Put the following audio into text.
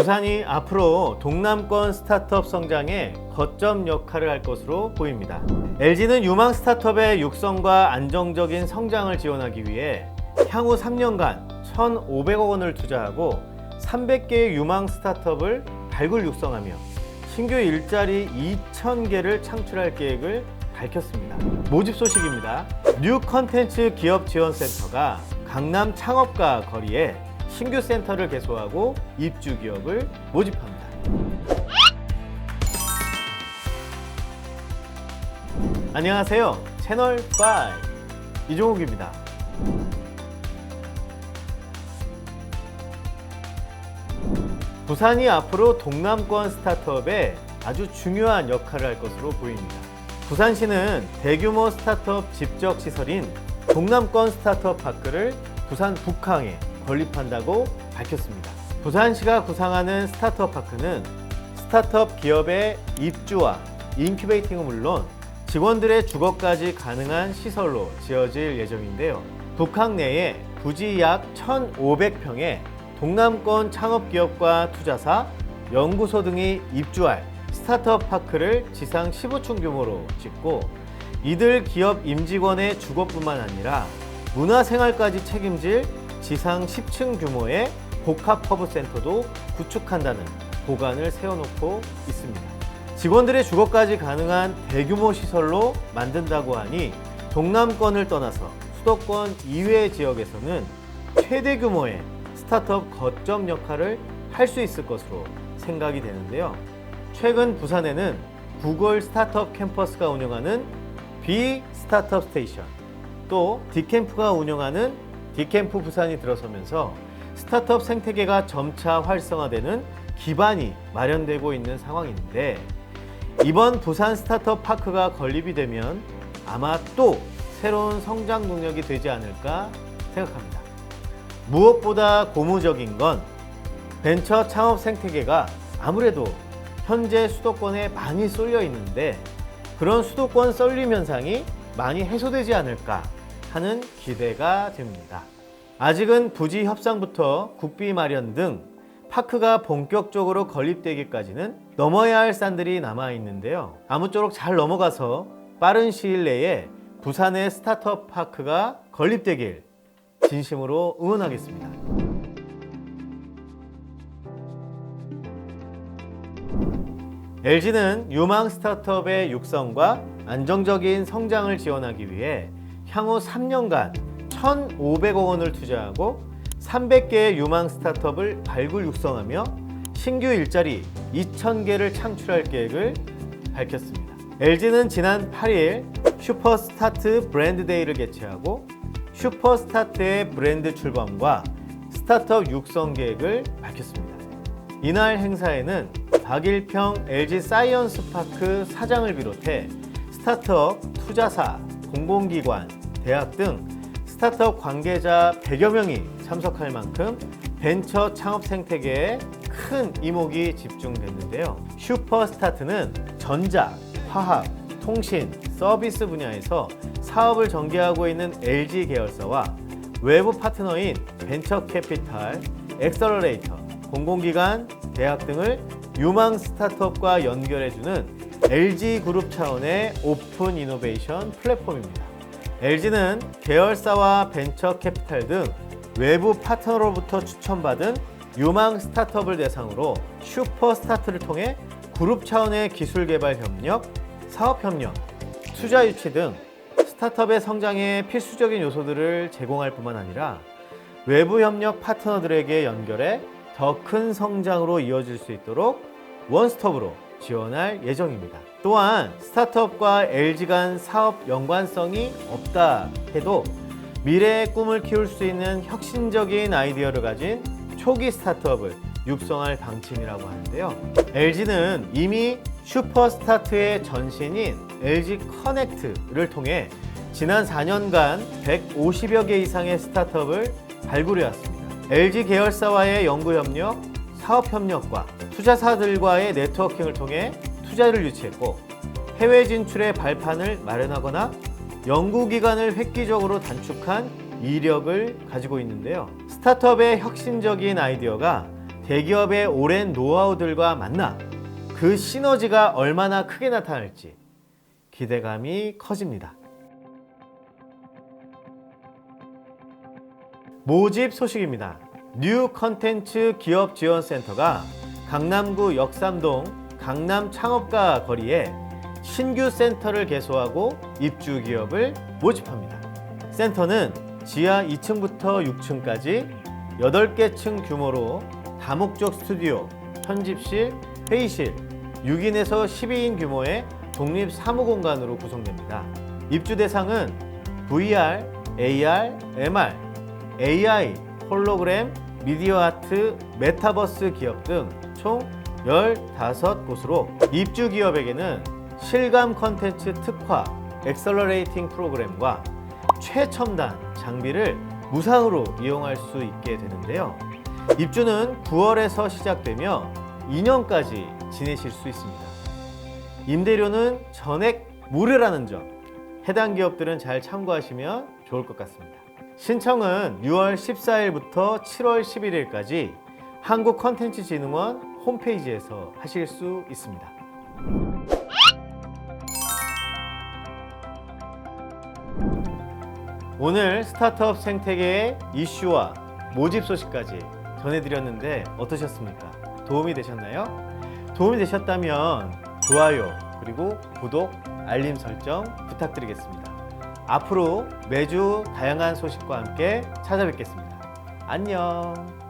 부산이 앞으로 동남권 스타트업 성장에 거점 역할을 할 것으로 보입니다. LG는 유망 스타트업의 육성과 안정적인 성장을 지원하기 위해 향후 3년간 1,500억 원을 투자하고 300개의 유망 스타트업을 발굴 육성하며 신규 일자리 2,000개를 창출할 계획을 밝혔습니다. 모집 소식입니다. 뉴 컨텐츠 기업 지원센터가 강남 창업가 거리에 신규 센터를 개소하고 입주 기업을 모집합니다. 안녕하세요. 채널 5 이종욱입니다. 부산이 앞으로 동남권 스타트업에 아주 중요한 역할을 할 것으로 보입니다. 부산시는 대규모 스타트업 집적 시설인 동남권 스타트업 파크를 부산 북항에 건립한다고 밝혔습니다. 부산시가 구상하는 스타트업 파크는 스타트업 기업의 입주와 인큐베이팅은 물론 직원들의 주거까지 가능한 시설로 지어질 예정인데요. 북항 내에 부지 약 1,500평에 동남권 창업기업과 투자사, 연구소 등이 입주할 스타트업 파크를 지상 15층 규모로 짓고 이들 기업 임직원의 주거뿐만 아니라 문화생활까지 책임질 지상 10층 규모의 복합 허브센터도 구축한다는 보관을 세워놓고 있습니다. 직원들의 주거까지 가능한 대규모 시설로 만든다고 하니 동남권을 떠나서 수도권 이외 지역에서는 최대 규모의 스타트업 거점 역할을 할 수 있을 것으로 생각이 되는데요. 최근 부산에는 구글 스타트업 캠퍼스가 운영하는 B 스타트업 스테이션, 또 디캠프가 운영하는 디캠프 부산이 들어서면서 스타트업 생태계가 점차 활성화되는 기반이 마련되고 있는 상황인데, 이번 부산 스타트업 파크가 건립이 되면 아마 또 새로운 성장 동력이 되지 않을까 생각합니다. 무엇보다 고무적인 건 벤처 창업 생태계가 아무래도 현재 수도권에 많이 쏠려 있는데 그런 수도권 쏠림 현상이 많이 해소되지 않을까 하는 기대가 됩니다. 아직은 부지 협상부터 국비 마련 등 파크가 본격적으로 건립되기까지는 넘어야 할 산들이 남아 있는데요. 아무쪼록 잘 넘어가서 빠른 시일 내에 부산의 스타트업 파크가 건립되길 진심으로 응원하겠습니다. LG는 유망 스타트업의 육성과 안정적인 성장을 지원하기 위해 향후 3년간 1,500억 원을 투자하고 300개의 유망 스타트업을 발굴 육성하며 신규 일자리 2,000개를 창출할 계획을 밝혔습니다. LG는 지난 8일 슈퍼스타트 브랜드데이를 개최하고 슈퍼스타트의 브랜드 출범과 스타트업 육성 계획을 밝혔습니다. 이날 행사에는 박일평 LG 사이언스 파크 사장을 비롯해 스타트업, 투자사, 공공기관, 대학 등 스타트업 관계자 100여 명이 참석할 만큼 벤처 창업 생태계에 큰 이목이 집중됐는데요. 슈퍼스타트는 전자, 화학, 통신, 서비스 분야에서 사업을 전개하고 있는 LG 계열사와 외부 파트너인 벤처캐피탈, 엑셀러레이터, 공공기관, 대학 등을 유망 스타트업과 연결해주는 LG그룹 차원의 오픈 이노베이션 플랫폼입니다. LG는 계열사와 벤처캐피탈 등 외부 파트너로부터 추천받은 유망 스타트업을 대상으로 슈퍼스타트를 통해 그룹 차원의 기술 개발 협력, 사업 협력, 투자 유치 등 스타트업의 성장에 필수적인 요소들을 제공할 뿐만 아니라 외부 협력 파트너들에게 연결해 더 큰 성장으로 이어질 수 있도록 원스톱으로 지원할 예정입니다. 또한 스타트업과 LG 간 사업 연관성이 없다 해도 미래의 꿈을 키울 수 있는 혁신적인 아이디어를 가진 초기 스타트업을 육성할 방침이라고 하는데요. LG는 이미 슈퍼스타트의 전신인 LG 커넥트를 통해 지난 4년간 150여 개 이상의 스타트업을 발굴해왔습니다. LG 계열사와의 연구협력, 사업협력과 투자사들과의 네트워킹을 통해 투자를 유치했고 해외 진출의 발판을 마련하거나 연구기간을 획기적으로 단축한 이력을 가지고 있는데요. 스타트업의 혁신적인 아이디어가 대기업의 오랜 노하우들과 만나 그 시너지가 얼마나 크게 나타날지 기대감이 커집니다. 모집 소식입니다. 뉴 컨텐츠 기업지원센터가 강남구 역삼동 강남 창업가 거리에 신규 센터를 개소하고 입주 기업을 모집합니다. 센터는 지하 2층부터 6층까지 8개 층 규모로 다목적 스튜디오, 편집실, 회의실, 6인에서 12인 규모의 독립 사무공간으로 구성됩니다. 입주 대상은 VR, AR, MR, AI, 홀로그램, 미디어 아트, 메타버스 기업 등 총 15곳으로 입주 기업에게는 실감 컨텐츠 특화, 엑셀러레이팅 프로그램과 최첨단 장비를 무상으로 이용할 수 있게 되는데요. 입주는 9월에서 시작되며 2년까지 지내실 수 있습니다. 임대료는 전액 무료라는 점, 해당 기업들은 잘 참고하시면 좋을 것 같습니다. 신청은 6월 14일부터 7월 11일까지 한국컨텐츠진흥원 홈페이지에서 하실 수 있습니다. 오늘 스타트업 생태계의 이슈와 모집 소식까지 전해드렸는데 어떠셨습니까? 도움이 되셨나요? 도움이 되셨다면 좋아요, 그리고 구독, 알림 설정 부탁드리겠습니다. 앞으로 매주 다양한 소식과 함께 찾아뵙겠습니다. 안녕.